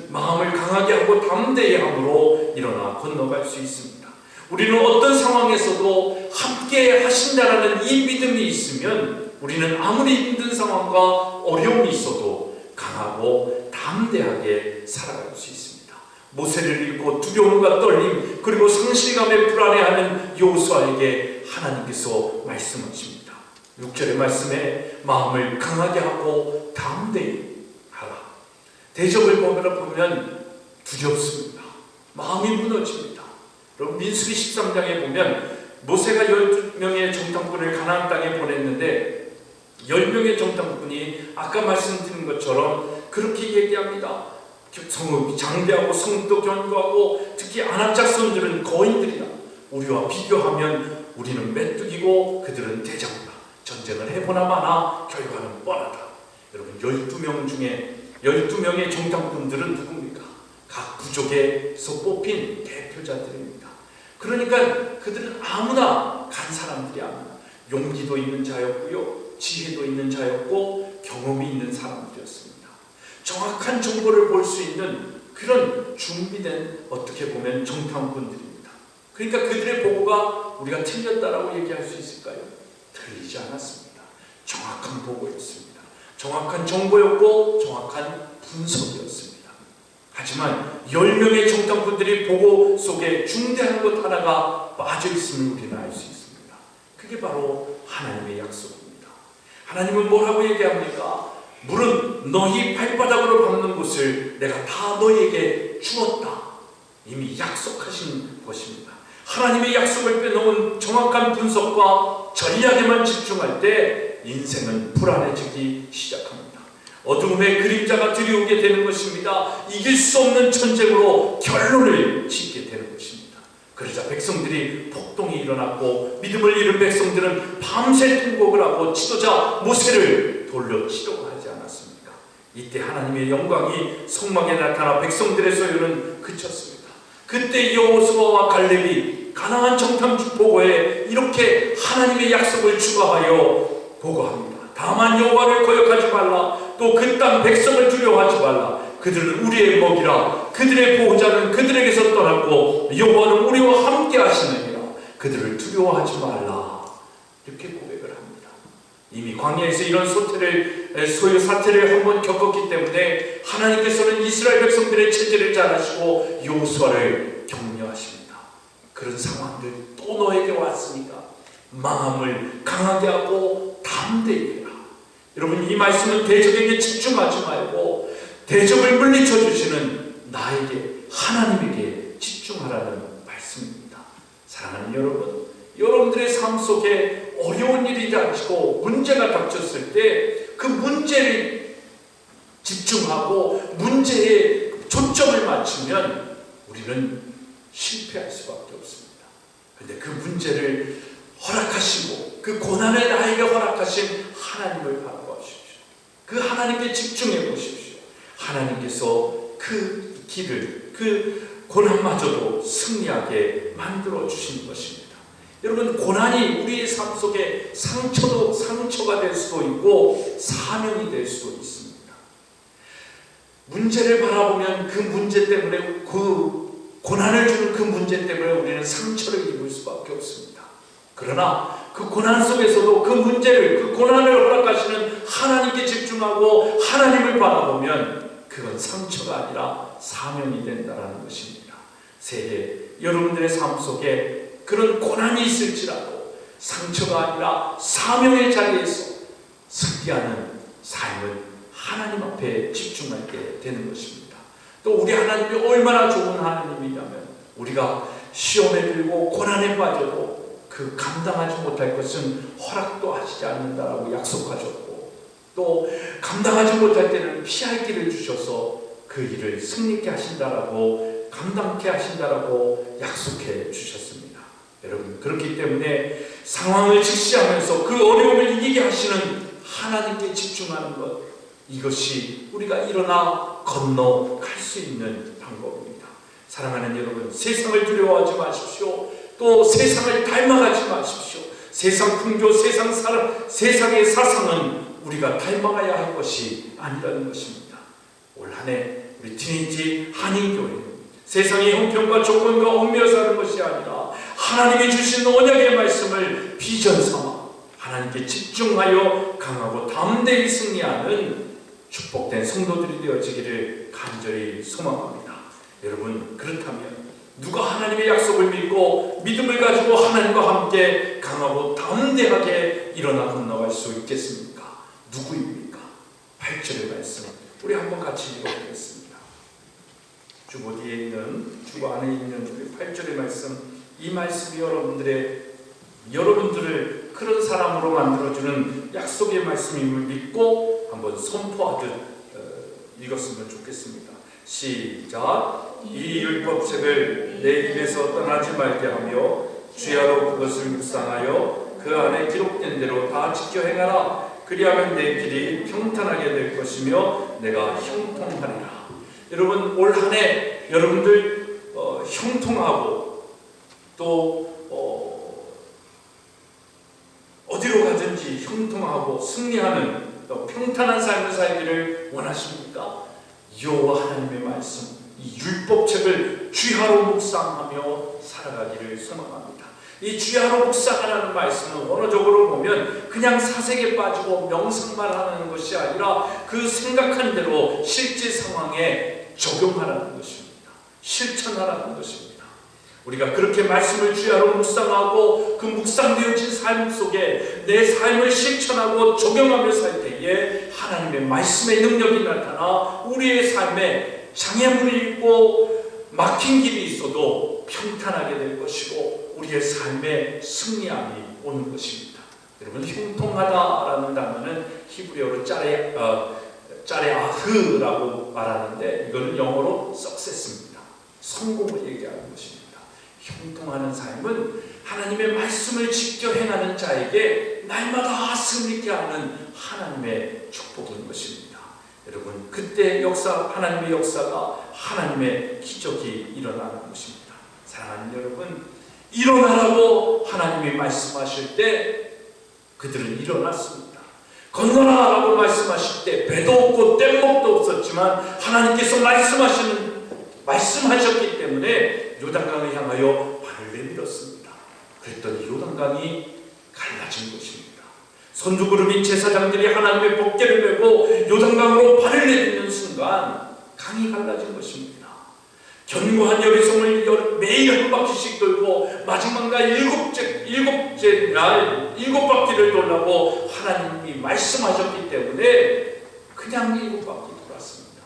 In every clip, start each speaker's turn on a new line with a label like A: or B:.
A: 마음을 강하게 하고 담대히 함으로 일어나 건너갈 수 있습니다. 우리는 어떤 상황에서도 함께 하신다라는 이 믿음이 있으면 우리는 아무리 힘든 상황과 어려움이 있어도 강하고 담대하게 살아갈 수 있습니다. 모세를 읽고 두려움과 떨림 그리고 상실감에 불안해하는 여호수아에게 하나님께서 말씀하십니다. 6절의 말씀에 마음을 강하게 하고 담대히 하라. 대적을 보면 두렵습니다. 마음이 무너집니다. 여러분 민수기 13장에 보면 모세가 12명의 정탐꾼을 가나안 땅에 보냈는데 10명의 정탐꾼이 아까 말씀드린 것처럼 그렇게 얘기합니다. 성읍이 장대하고 성도 견고하고 특히 아낙 자손들은 거인들이다. 우리와 비교하면 우리는 메뚜기고 그들은 대장이다. 전쟁을 해보나 마나 결과는 뻔하다. 여러분 12명 중에 12명의 정탐꾼들은 누굽니까? 각 부족에서 뽑힌 대표자들입니다. 그러니까 그들은 아무나 간 사람들이 아니라 용기도 있는 자였고요, 지혜도 있는 자였고 경험이 있는 사람들이었습니다. 정확한 정보를 볼 수 있는 그런 준비된 어떻게 보면 정탐꾼들입니다. 그러니까 그들의 보고가 우리가 틀렸다라고 얘기할 수 있을까요? 틀리지 않았습니다. 정확한 보고였습니다. 정확한 정보였고 정확한 분석이었습니다. 하지만 10명의 정탐꾼들이 보고 속에 중대한 것 하나가 빠져있음을 우리는 알 수 있습니다. 그게 바로 하나님의 약속입니다. 하나님은 뭐라고 얘기합니까? 물은 너희 발바닥으로 밟는 곳을 내가 다 너희에게 주었다. 이미 약속하신 것입니다. 하나님의 약속을 빼놓은 정확한 분석과 전략에만 집중할 때 인생은 불안해지기 시작합니다. 어둠의 그림자가 들이오게 되는 것입니다. 이길 수 없는 전쟁으로 결론을 짓게 되는 것입니다. 그러자 백성들이 폭동이 일어났고 믿음을 잃은 백성들은 밤새 통곡을 하고 지도자 모세를 돌려 치려고 하지 않았습니까? 이때 하나님의 영광이 성막에 나타나 백성들의 소요는 그쳤습니다. 그때 여호수아와 갈렙이 가나안 정탐 보고에 이렇게 하나님의 약속을 추가하여 보고합니다. 다만 여호와를 거역하지 말라. 또 그 땅 백성을 두려워하지 말라. 그들은 우리의 먹이라. 그들의 보호자는 그들에게서 떠났고 여호와는 우리와 함께 하시느니라. 그들을 두려워하지 말라. 이렇게 고백을 합니다. 이미 광야에서 이런 소요 사태를 한번 겪었기 때문에 하나님께서는 이스라엘 백성들의 체질을 잘 아시고 여호수아를 격려하십니다. 그런 상황들 또 너에게 왔으니까 마음을 강하게 하고 담대히 해라. 여러분 이 말씀은 대적에게 집중하지 말고 대적을 물리쳐 주시는 나에게 하나님에게 집중하라는 말씀입니다. 사랑하는 여러분, 여러분들의 삶 속에 어려운 일이 닥치고 문제가 닥쳤을 때 그 문제를 집중하고 문제에 초점을 맞추면 우리는 실패할 수밖에 없습니다. 그런데 그 문제를 허락하시고 그 고난을 나에게 허락하신 하나님을 바라보십시오. 그 하나님께 집중해 보십시오. 하나님께서 그 길을 그 고난마저도 승리하게 만들어 주신 것입니다. 여러분 고난이 우리의 삶 속에 상처가 될 수도 있고 사명이 될 수도 있습니다. 문제를 바라보면 그 문제 때문에 그 고난을 주는 그 문제 때문에 우리는 상처를 입을 수밖에 없습니다. 그러나 그 고난 속에서도 그 문제를 그 고난을 허락하시는 하나님께 집중하고 하나님을 바라보면 그건 상처가 아니라 사명이 된다는 것입니다. 새해 여러분들의 삶 속에 그런 고난이 있을지라도 상처가 아니라 사명의 자리에서 승리하는 삶을 하나님 앞에 집중할 때 되는 것입니다. 또 우리 하나님이 얼마나 좋은 하나님이냐면 우리가 시험에 들고 고난에 빠져도 그 감당하지 못할 것은 허락도 하시지 않는다라고 약속하셨고 또 감당하지 못할 때는 피할 길을 주셔서 그 일을 승리케 하신다라고 감당케 하신다라고 약속해 주셨습니다. 여러분 그렇기 때문에 상황을 직시하면서 그 어려움을 이기게 하시는 하나님께 집중하는 것 이것이 우리가 일어나 건너갈 수 있는 방법입니다. 사랑하는 여러분 세상을 두려워하지 마십시오. 또 세상을 닮아가지 마십시오. 세상 풍조 세상의 사상은 우리가 닮아가야 할 것이 아니라는 것입니다. 올 한 해 우리 트리니티 한인교회 세상의 형편과 조건과 얽매여 사는 것이 아니라 하나님이 주신 언약의 말씀을 비전 삼아 하나님께 집중하여 강하고 담대히 승리하는 축복된 성도들이 되어지기를 간절히 소망합니다. 여러분, 그렇다면 누가 하나님의 약속을 믿고 믿음을 가지고 하나님과 함께 강하고 담대하게 일어나 건너갈 수 있겠습니까? 누구입니까? 8절의 말씀 우리 한번 같이 읽어보겠습니다. 주보 뒤에 있는, 주보 안에 있는 우리 8절의 말씀, 이 말씀이 여러분들을 그런 사람으로 만들어주는 약속의 말씀임을 믿고 한번 선포하듯 읽었으면 좋겠습니다. 시작. 이 율법책을 내 입에서 떠나지 말게 하며 주야로 그것을 묵상하여 그 안에 기록된 대로 다 지켜 행하라. 그리하면 내 길이 평탄하게 될 것이며 내가 형통하리라. 여러분, 올 한 해 여러분들 형통하고 또 어디로 가든지 형통하고 승리하는 평탄한 삶을 살기를 원하십니까? 여호와 하나님의 말씀, 이 율법책을 주야로 묵상하며 살아가기를 소망합니다. 이 주야로 묵상하라는 말씀은 원어적으로 보면 그냥 사색에 빠지고 명상만 하는 것이 아니라 그 생각한 대로 실제 상황에 적용하라는 것입니다. 실천하라는 것입니다. 우리가 그렇게 말씀을 주야로 묵상하고 그 묵상되어진 삶 속에 내 삶을 실천하고 적용하며 살 때에 하나님의 말씀의 능력이 나타나 우리의 삶에 장애물이 있고 막힌 길이 있어도 평탄하게 될 것이고 우리의 삶에 승리함이 오는 것입니다. 여러분, 형통하다라는 단어는 히브리어로 짜레아흐라고 말하는데 이거는 영어로 success입니다. 성공을 얘기하는 것입니다. 형통하는 삶은 하나님의 말씀을 지켜 행하는 자에게 날마다 승리케 하는 하나님의 축복인 것입니다. 여러분, 그때 하나님의 역사가 하나님의 기적이 일어나는 것입니다. 사랑하는 여러분, 일어나라고 하나님이 말씀하실 때 그들은 일어났습니다. 건너라라고 말씀하실 때 배도 없고 뗏목도 없었지만 하나님께서 말씀하셨기 때문에 요단강을 향하여 발을 내밀었습니다. 그랬더니 요단강이 갈라진 것입니다. 선두그룹인 제사장들이 하나님의 법궤를 메고 요단강으로 발을 내딛는 순간 강이 갈라진 것입니다. 견고한 여리송을 매일 한 바퀴씩 돌고 마지막 날 일곱째 날 7바퀴를 돌라고 하나님이 말씀하셨기 때문에 그냥 7바퀴 돌았습니다.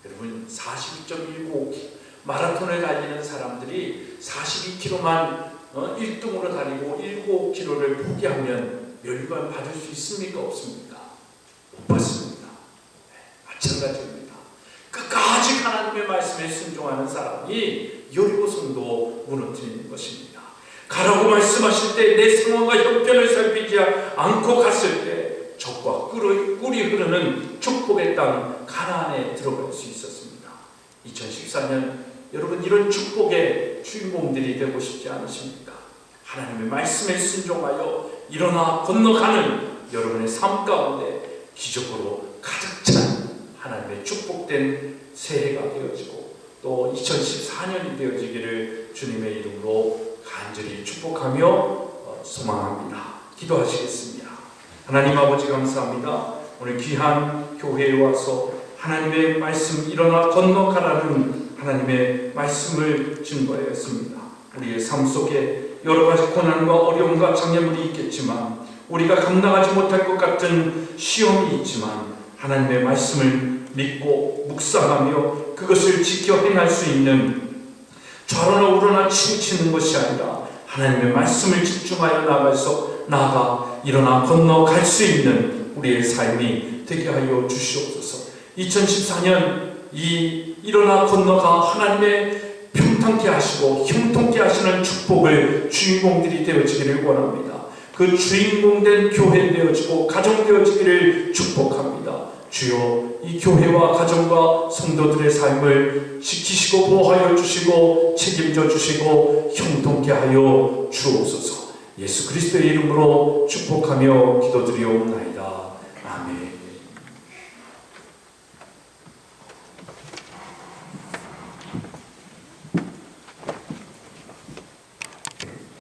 A: 여러분, 42.195 마라톤을 달리는 사람들이 42km만 1등으로 달리고 7km를 포기하면 멸류관 받을 수 있습니까? 없습니까? 못 받습니다. 마찬가지입니다. 끝까지 하나님의 말씀에 순종하는 사람이 여리고성도 무너뜨리는 것입니다. 가라고 말씀하실 때 내 상황과 형편을 살피지 않고 갔을 때 적과 꿀이 흐르는 축복의 땅 가나안에 들어갈 수 있었습니다. 2014년 여러분, 이런 축복의 주인공들이 되고 싶지 않으십니까? 하나님의 말씀에 순종하여 일어나 건너가는 여러분의 삶 가운데 기적으로 가득 찬 하나님의 축복된 새해가 되어지고 또 2014년이 되어지기를 주님의 이름으로 간절히 축복하며 소망합니다. 기도하시겠습니다. 하나님 아버지, 감사합니다. 오늘 귀한 교회에 와서 하나님의 말씀 일어나 건너가라는 하나님의 말씀을 증거하였습니다. 우리의 삶 속에 여러 가지 고난과 어려움과 장애물이 있겠지만 우리가 감당하지 못할 것 같은 시험이 있지만 하나님의 말씀을 믿고 묵상하며 그것을 지켜 행할 수 있는 좌로나 우로나 치우치는 것이 아니라 하나님의 말씀을 집중하여 나아가 일어나 건너갈 수 있는 우리의 삶이 되게 하여 주시옵소서. 2014년 일어나 건너가 하나님의 평탄케 하시고 형통케 하시는 축복을 주인공들이 되어지기를 원합니다. 그 주인공된 교회 되어지고 가정 되어지기를 축복합니다. 주여, 이 교회와 가정과 성도들의 삶을 지키시고 보호하여 주시고 책임져 주시고 형통케 하여 주옵소서. 예수 그리스도의 이름으로 축복하며 기도드리옵나이다.